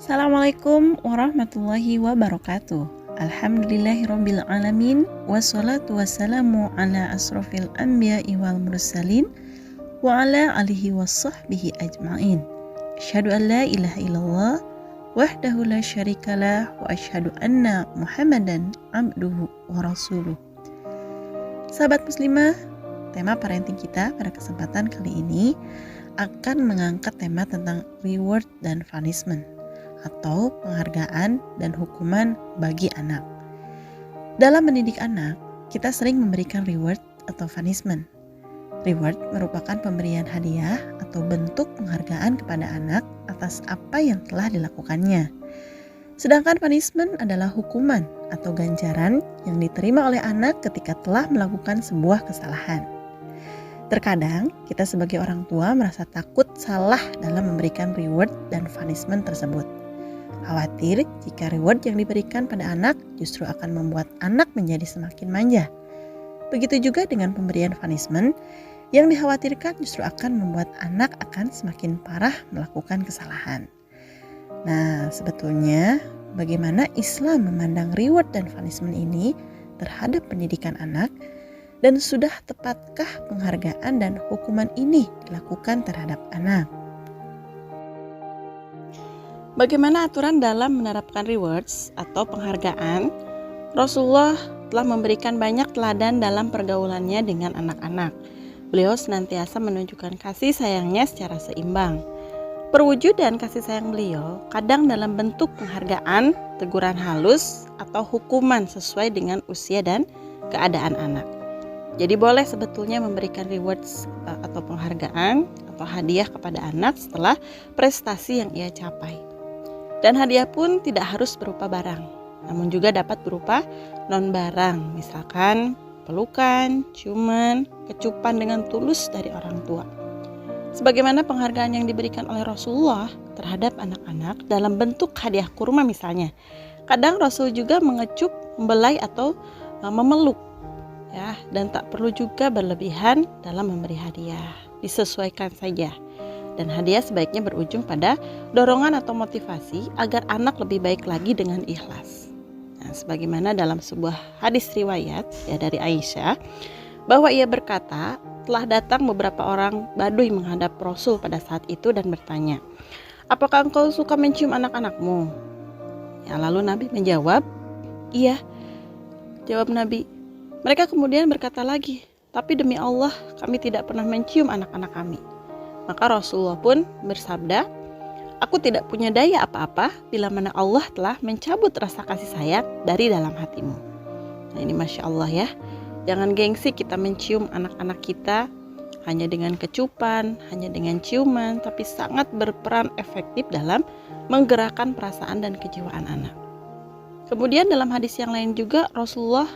Assalamualaikum warahmatullahi wabarakatuh. Alhamdulillahirabbil alamin wassalatu wassalamu ala asrofil anbiya'i wal mursalin wa ala alihi wassahbihi ajmain. Asyhadu an la ilaha illallah wahdahu la syarikalah wa asyhadu anna Muhammadan abduhu wa rasuluh. Sahabat muslimah, tema parenting kita pada kesempatan kali ini akan mengangkat tema tentang reward dan punishment, atau penghargaan dan hukuman bagi anak. Dalam mendidik anak, kita sering memberikan reward atau punishment. Reward merupakan pemberian hadiah atau bentuk penghargaan kepada anak atas apa yang telah dilakukannya. Sedangkan punishment adalah hukuman atau ganjaran yang diterima oleh anak ketika telah melakukan sebuah kesalahan. Terkadang kita sebagai orang tua merasa takut salah dalam memberikan reward dan punishment tersebut. Khawatir jika reward yang diberikan pada anak justru akan membuat anak menjadi semakin manja. Begitu juga dengan pemberian punishment yang dikhawatirkan justru akan membuat anak akan semakin parah melakukan kesalahan. Nah, sebetulnya bagaimana Islam memandang reward dan punishment ini terhadap pendidikan anak, dan sudah tepatkah penghargaan dan hukuman ini dilakukan terhadap anak? Bagaimana aturan dalam menerapkan rewards atau penghargaan? Rasulullah telah memberikan banyak teladan dalam pergaulannya dengan anak-anak. Beliau senantiasa menunjukkan kasih sayangnya secara seimbang. Perwujudan kasih sayang beliau kadang dalam bentuk penghargaan, teguran halus, atau hukuman sesuai dengan usia dan keadaan anak. Jadi boleh sebetulnya memberikan rewards atau penghargaan atau hadiah kepada anak setelah prestasi yang ia capai. Dan hadiah pun tidak harus berupa barang, namun juga dapat berupa non-barang, misalkan pelukan, ciuman, kecupan dengan tulus dari orang tua. Sebagaimana penghargaan yang diberikan oleh Rasulullah terhadap anak-anak dalam bentuk hadiah kurma misalnya. Kadang Rasul juga mengecup, membelai atau memeluk, ya, dan tak perlu juga berlebihan dalam memberi hadiah. Disesuaikan saja. Dan hadiah sebaiknya berujung pada dorongan atau motivasi agar anak lebih baik lagi dengan ikhlas. Nah, sebagaimana dalam sebuah hadis riwayat ya dari Aisyah, bahwa ia berkata, telah datang beberapa orang Baduy menghadap Rasul pada saat itu dan bertanya, apakah engkau suka mencium anak-anakmu? Ya, lalu Nabi menjawab, iya. Jawab Nabi. Mereka kemudian berkata lagi, tapi demi Allah kami tidak pernah mencium anak-anak kami. Maka Rasulullah pun bersabda, aku tidak punya daya apa-apa bila mana Allah telah mencabut rasa kasih sayang dari dalam hatimu. Nah, ini Masya Allah ya. Jangan gengsi kita mencium anak-anak kita hanya dengan kecupan, hanya dengan ciuman, tapi sangat berperan efektif dalam menggerakkan perasaan dan kejiwaan anak. Kemudian dalam hadis yang lain juga Rasulullah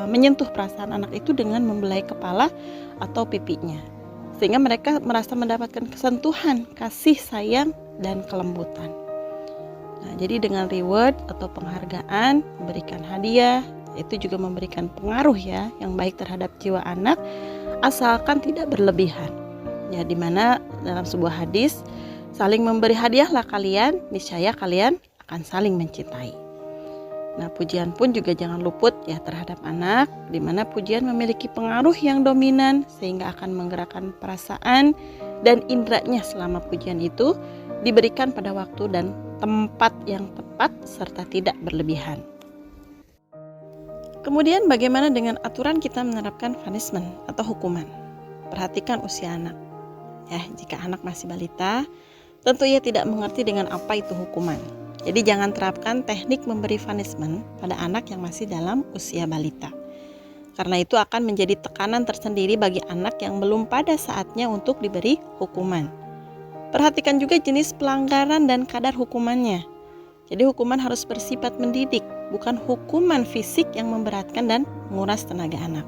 menyentuh perasaan anak itu dengan membelai kepala atau pipinya, sehingga mereka merasa mendapatkan kesentuhan, kasih sayang, dan kelembutan. Nah, jadi dengan reward atau penghargaan, memberikan hadiah, itu juga memberikan pengaruh ya yang baik terhadap jiwa anak, asalkan tidak berlebihan. Ya, dimana dalam sebuah hadis, saling memberi hadiahlah kalian, niscaya kalian akan saling mencintai. Nah, pujian pun juga jangan luput ya terhadap anak, di mana pujian memiliki pengaruh yang dominan sehingga akan menggerakkan perasaan dan indranya selama pujian itu diberikan pada waktu dan tempat yang tepat serta tidak berlebihan. Kemudian bagaimana dengan aturan kita menerapkan punishment atau hukuman? Perhatikan usia anak. Ya, jika anak masih balita, tentu ia tidak mengerti dengan apa itu hukuman. Jadi jangan terapkan teknik memberi punishment pada anak yang masih dalam usia balita. Karena itu akan menjadi tekanan tersendiri bagi anak yang belum pada saatnya untuk diberi hukuman. Perhatikan juga jenis pelanggaran dan kadar hukumannya. Jadi hukuman harus bersifat mendidik, bukan hukuman fisik yang memberatkan dan menguras tenaga anak.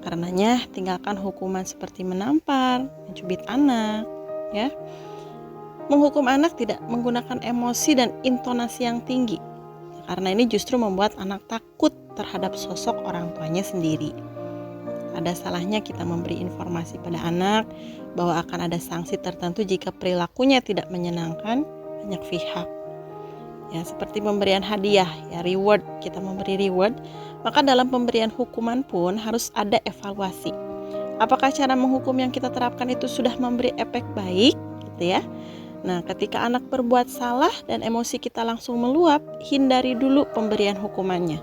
Karenanya tinggalkan hukuman seperti menampar, mencubit anak, ya. Menghukum anak tidak menggunakan emosi dan intonasi yang tinggi, karena ini justru membuat anak takut terhadap sosok orang tuanya sendiri. Ada salahnya kita memberi informasi pada anak bahwa akan ada sanksi tertentu jika perilakunya tidak menyenangkan banyak pihak. ya seperti pemberian hadiah, ya reward, kita memberi reward, maka dalam pemberian hukuman pun harus ada evaluasi. Apakah cara menghukum yang kita terapkan itu sudah memberi efek baik, gitu ya? Nah, ketika anak berbuat salah dan emosi kita langsung meluap, hindari dulu pemberian hukumannya.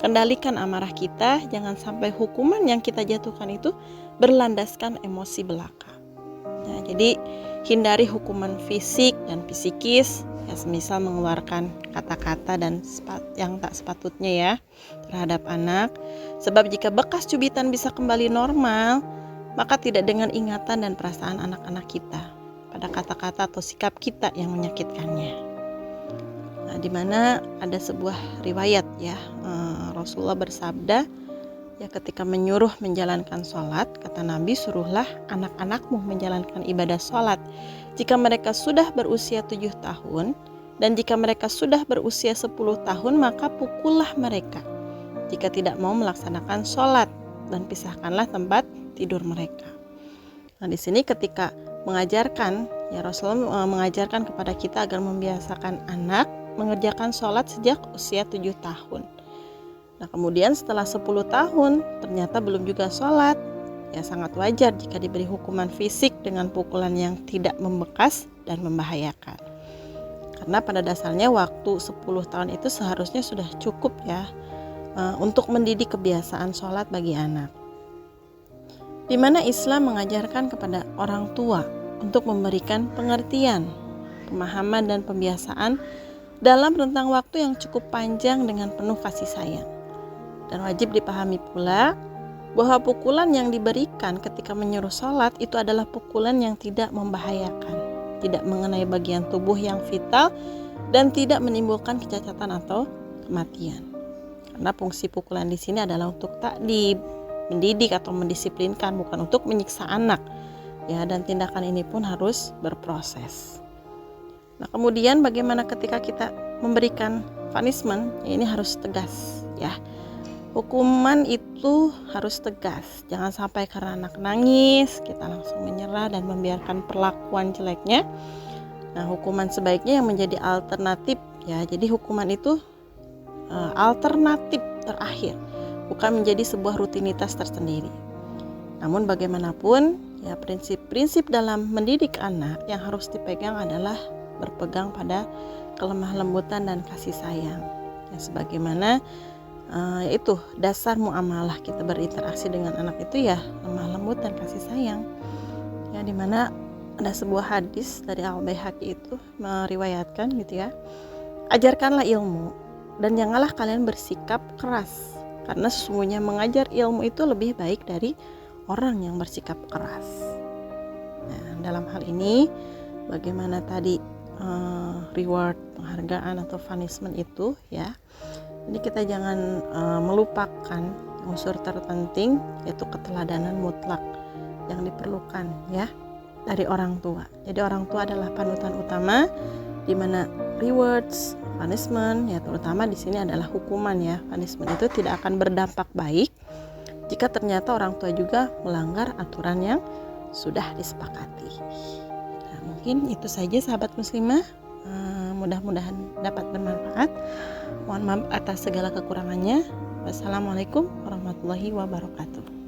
Kendalikan amarah kita, jangan sampai hukuman yang kita jatuhkan itu berlandaskan emosi belaka. Nah, jadi hindari hukuman fisik dan psikis, ya semisal mengeluarkan kata-kata dan yang tak sepatutnya ya terhadap anak. Sebab jika bekas cubitan bisa kembali normal, maka tidak dengan ingatan dan perasaan anak-anak kita pada kata-kata atau sikap kita yang menyakitkannya. Nah, di mana ada sebuah riwayat ya, Rasulullah bersabda, ya ketika menyuruh menjalankan sholat, kata Nabi, suruhlah anak-anakmu menjalankan ibadah sholat jika mereka sudah berusia 7 tahun, dan jika mereka sudah berusia 10 tahun, maka pukullah mereka jika tidak mau melaksanakan sholat, dan pisahkanlah tempat tidur mereka. Nah, di sini ketika mengajarkan, ya Rasulullah mengajarkan kepada kita agar membiasakan anak mengerjakan sholat sejak usia 7 tahun. Nah, kemudian setelah 10 tahun ternyata belum juga sholat, ya sangat wajar jika diberi hukuman fisik dengan pukulan yang tidak membekas dan membahayakan. Karena pada dasarnya waktu 10 tahun itu seharusnya sudah cukup ya untuk mendidik kebiasaan sholat bagi anak. Di mana Islam mengajarkan kepada orang tua untuk memberikan pengertian, pemahaman dan pembiasaan dalam rentang waktu yang cukup panjang dengan penuh kasih sayang. Dan wajib dipahami pula bahwa pukulan yang diberikan ketika menyuruh sholat itu adalah pukulan yang tidak membahayakan, tidak mengenai bagian tubuh yang vital, dan tidak menimbulkan kecacatan atau kematian. Karena fungsi pukulan di sini adalah untuk ta'dib, mendidik atau mendisiplinkan, bukan untuk menyiksa anak. Ya, dan tindakan ini pun harus berproses. Nah, kemudian bagaimana ketika kita memberikan punishment? Ya, ini harus tegas ya. Hukuman itu harus tegas. Jangan sampai karena anak nangis kita langsung menyerah dan membiarkan perlakuan jeleknya. Nah, hukuman sebaiknya yang menjadi alternatif ya. Jadi hukuman itu alternatif terakhir, bukan menjadi sebuah rutinitas tersendiri. Namun bagaimanapun ya, prinsip-prinsip dalam mendidik anak yang harus dipegang adalah berpegang pada kelemah lembutan dan kasih sayang. Ya, sebagaimana itu dasar muamalah kita berinteraksi dengan anak itu ya lemah lembut dan kasih sayang. Ya, dimana ada sebuah hadis dari Al-Baihaqi itu meriwayatkan gitu ya. Ajarkanlah ilmu dan janganlah kalian bersikap keras, karena sesungguhnya mengajar ilmu itu lebih baik dari orang yang bersikap keras. Nah, dalam hal ini bagaimana tadi reward, penghargaan atau punishment itu ya. Jadi kita jangan melupakan unsur terpenting, yaitu keteladanan mutlak yang diperlukan ya dari orang tua. Jadi orang tua adalah panutan utama, di mana rewards, punishment ya terutama di sini adalah hukuman ya. Punishment itu tidak akan berdampak baik jika ternyata orang tua juga melanggar aturan yang sudah disepakati. Nah, mungkin itu saja sahabat muslimah. Mudah-mudahan dapat bermanfaat. Mohon maaf atas segala kekurangannya. Wassalamualaikum warahmatullahi wabarakatuh.